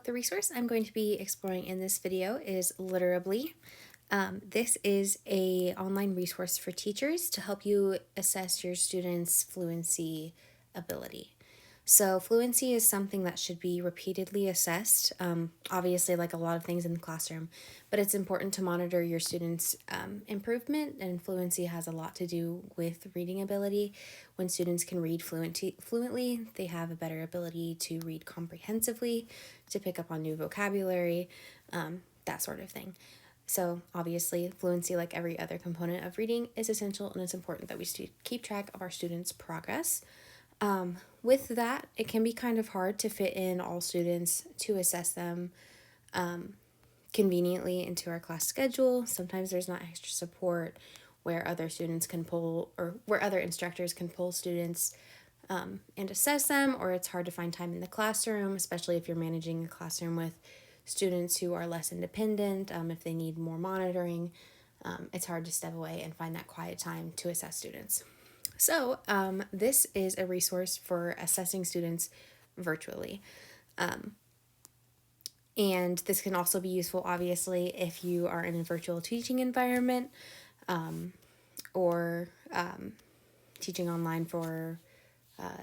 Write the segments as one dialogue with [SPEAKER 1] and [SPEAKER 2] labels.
[SPEAKER 1] The resource I'm going to be exploring in this video is Literably. This is an online resource for teachers to help you assess your students' fluency ability. So fluency is something that should be repeatedly assessed, obviously like a lot of things in the classroom, but it's important to monitor your students' improvement, and fluency has a lot to do with reading ability. When students can read fluently, they have a better ability to read comprehensively, to pick up on new vocabulary, that sort of thing. So obviously, fluency, like every other component of reading, is essential, and it's important that we keep track of our students' progress. With that, it can be kind of hard to fit in all students to assess them conveniently into our class schedule. Sometimes there's not extra support where other students can pull, or where other instructors can pull students and assess them, or it's hard to find time in the classroom, especially if you're managing a classroom with students who are less independent. If they need more monitoring, it's hard to step away and find that quiet time to assess students. So this is a resource for assessing students virtually. And this can also be useful, obviously, if you are in a virtual teaching environment or teaching online for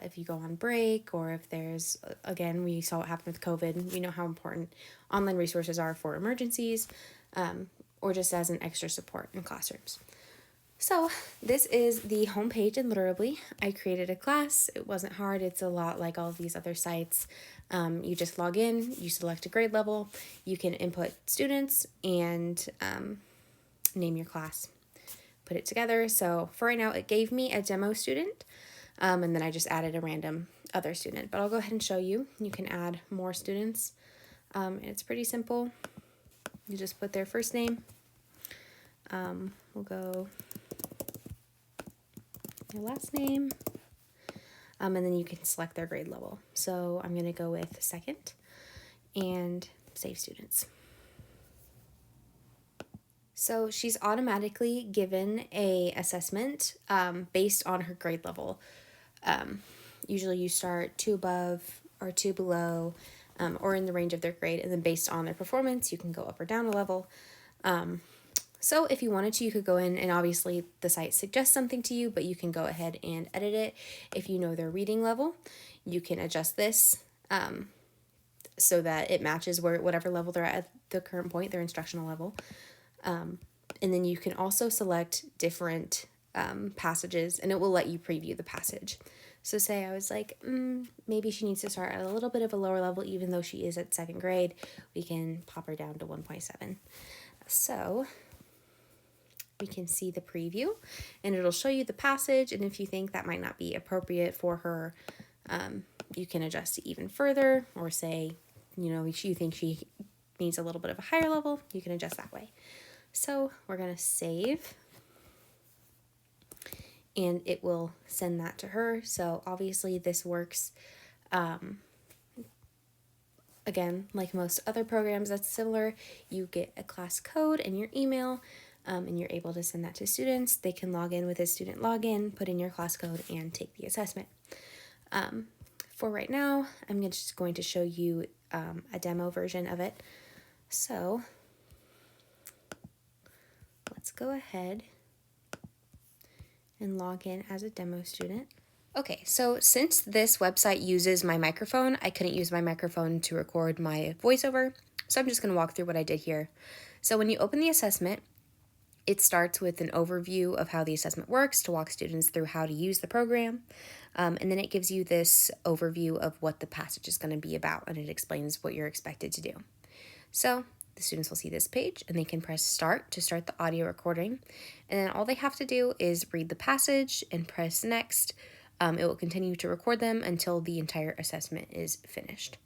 [SPEAKER 1] if you go on break, or if there's, again, we saw what happened with COVID. We know how important online resources are for emergencies or just as an extra support in classrooms. So this is the homepage in Literably. I created a class. It wasn't hard. It's a lot like all of these other sites. You just log in, you select a grade level, you can input students and name your class, put it together. So for right now, it gave me a demo student, and then I just added a random other student. But I'll go ahead and show you. You can add more students. And it's pretty simple. You just put their first name. We'll go their last name, and then you can select their grade level. So I'm going to go with second and save students. So she's automatically given a assessment based on her grade level. Usually you start 2 above or 2 below, or in the range of their grade, and then based on their performance, you can go up or down a level. So if you wanted to, you could go in, and obviously the site suggests something to you, but you can go ahead and edit it. If you know their reading level, you can adjust this so that it matches whatever level they're at the current point, their instructional level. And then you can also select different passages, and it will let you preview the passage. So say I was like, maybe she needs to start at a little bit of a lower level, even though she is at 2nd grade, we can pop her down to 1.7. So we can see the preview, and it'll show you the passage, and if you think that might not be appropriate for her, you can adjust it even further, or say, you think she needs a little bit of a higher level, you can adjust that way. So we're going to save, and it will send that to her. So obviously this works, again, like most other programs that's similar. You get a class code in your email, and you're able to send that to students. They can log in with a student login, put in your class code, and take the assessment. For right now, I'm just going to show you a demo version of it. So let's go ahead and log in as a demo student. Okay, so since this website uses my microphone, I couldn't use my microphone to record my voiceover, so I'm just going to walk through what I did here. So when you open the assessment, it starts with an overview of how the assessment works to walk students through how to use the program, and then it gives you this overview of what the passage is going to be about, and it explains what you're expected to do. So the students will see this page, and they can press start to start the audio recording, and then all they have to do is read the passage and press next. It will continue to record them until the entire assessment is finished.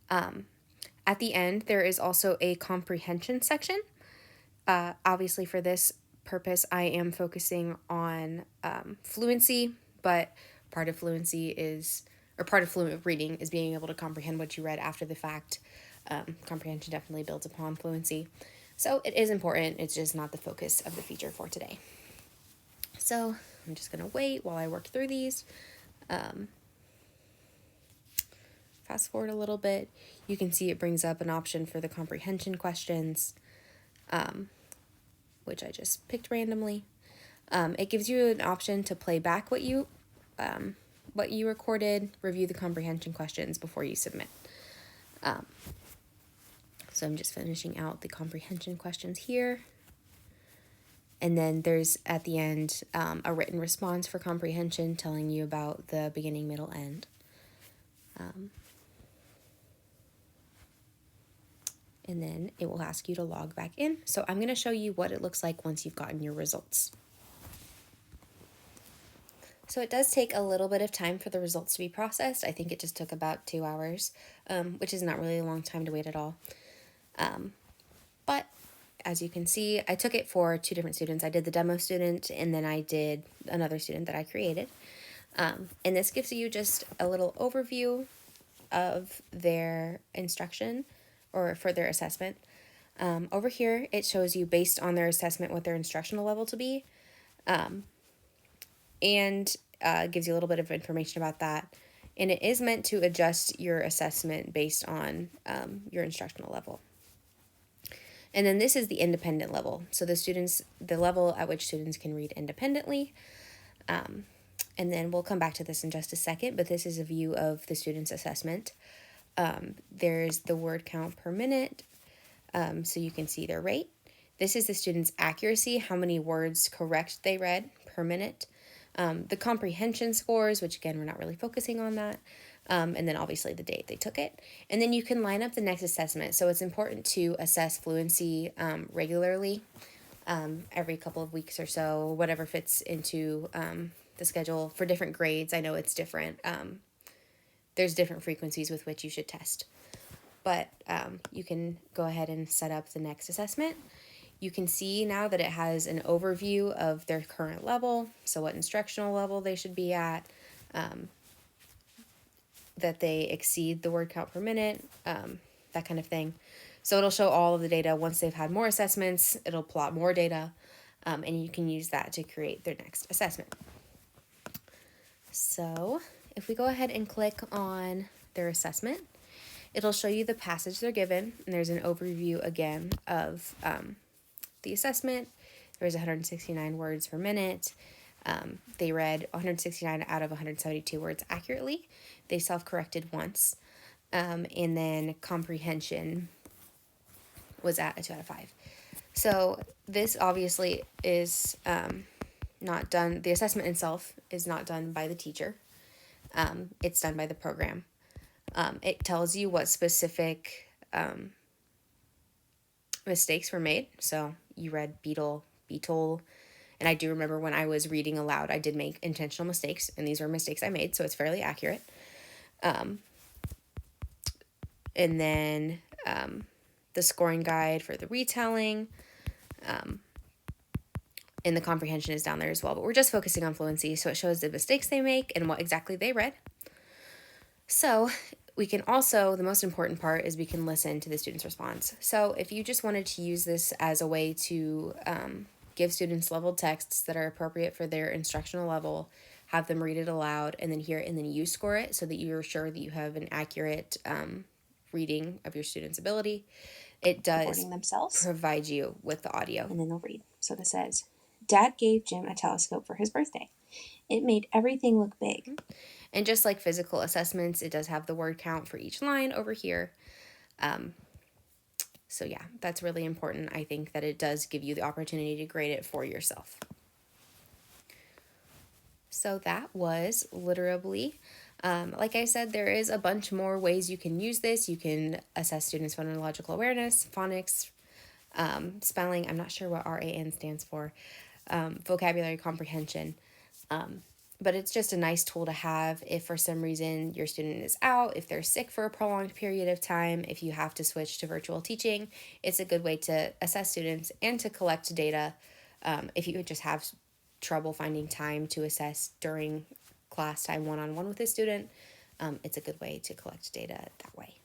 [SPEAKER 1] At the end, there is also a comprehension section. Obviously for this purpose, I am focusing on fluency, but part of fluent reading is being able to comprehend what you read after the fact. Comprehension definitely builds upon fluency. So it is important, it's just not the focus of the feature for today. So I'm just going to wait while I work through these. fast forward a little bit, you can see it brings up an option for the comprehension questions, which I just picked randomly. It gives you an option to play back what you recorded, review the comprehension questions before you submit. So I'm just finishing out the comprehension questions here. And then there's, at the end, a written response for comprehension telling you about the beginning, middle, end. And then it will ask you to log back in. So I'm going to show you what it looks like once you've gotten your results. So it does take a little bit of time for the results to be processed. I think it just took about 2 hours, which is not really a long time to wait at all. But as you can see, I took it for 2 different students. I did the demo student, and then I did another student that I created. And this gives you just a little overview of their instruction or for their assessment. Over here, it shows you based on their assessment what their instructional level to be, and gives you a little bit of information about that. And it is meant to adjust your assessment based on your instructional level. And then this is the independent level. So the level at which students can read independently. And then we'll come back to this in just a second, but this is a view of the student's assessment. There's the word count per minute, so you can see their rate. This is the student's accuracy, how many words correct they read per minute. The comprehension scores, which again, we're not really focusing on that. And then obviously the date they took it. And then you can line up the next assessment. So it's important to assess fluency regularly, every couple of weeks or so, whatever fits into the schedule for different grades. I know it's different. There's different frequencies with which you should test. But you can go ahead and set up the next assessment. You can see now that it has an overview of their current level, so what instructional level they should be at, that they exceed the word count per minute, that kind of thing. So it'll show all of the data. Once they've had more assessments, it'll plot more data, and you can use that to create their next assessment. So if we go ahead and click on their assessment, it'll show you the passage they're given, and there's an overview again of the assessment. There was 169 words per minute. They read 169 out of 172 words accurately. They self-corrected once. And then comprehension was at a 2 out of 5. So this obviously is not done. The assessment itself is not done by the teacher. It's done by the program. It tells you what specific mistakes were made. So you read beetle, and I do remember when I was reading aloud, I did make intentional mistakes, and these were mistakes I made, so it's fairly accurate. And then the scoring guide for the retelling, and the comprehension is down there as well, but we're just focusing on fluency, so it shows the mistakes they make and what exactly they read. So we can also, the most important part is we can listen to the student's response. So if you just wanted to use this as a way to give students leveled texts that are appropriate for their instructional level, have them read it aloud, and then hear it, and then you score it so that you're sure that you have an accurate reading of your student's ability, it does provide you with the audio.
[SPEAKER 2] And then they'll read. So this says, Dad gave Jim a telescope for his birthday. It made everything look big.
[SPEAKER 1] And just like physical assessments, it does have the word count for each line over here. So yeah, that's really important. I think that it does give you the opportunity to grade it for yourself. So that was Literably. Like I said, there is a bunch more ways you can use this. You can assess students' phonological awareness, phonics, spelling. I'm not sure what RAN stands for. Vocabulary comprehension. But it's just a nice tool to have if for some reason your student is out, if they're sick for a prolonged period of time, if you have to switch to virtual teaching. It's a good way to assess students and to collect data. If you just have trouble finding time to assess during class time one-on-one with a student, it's a good way to collect data that way.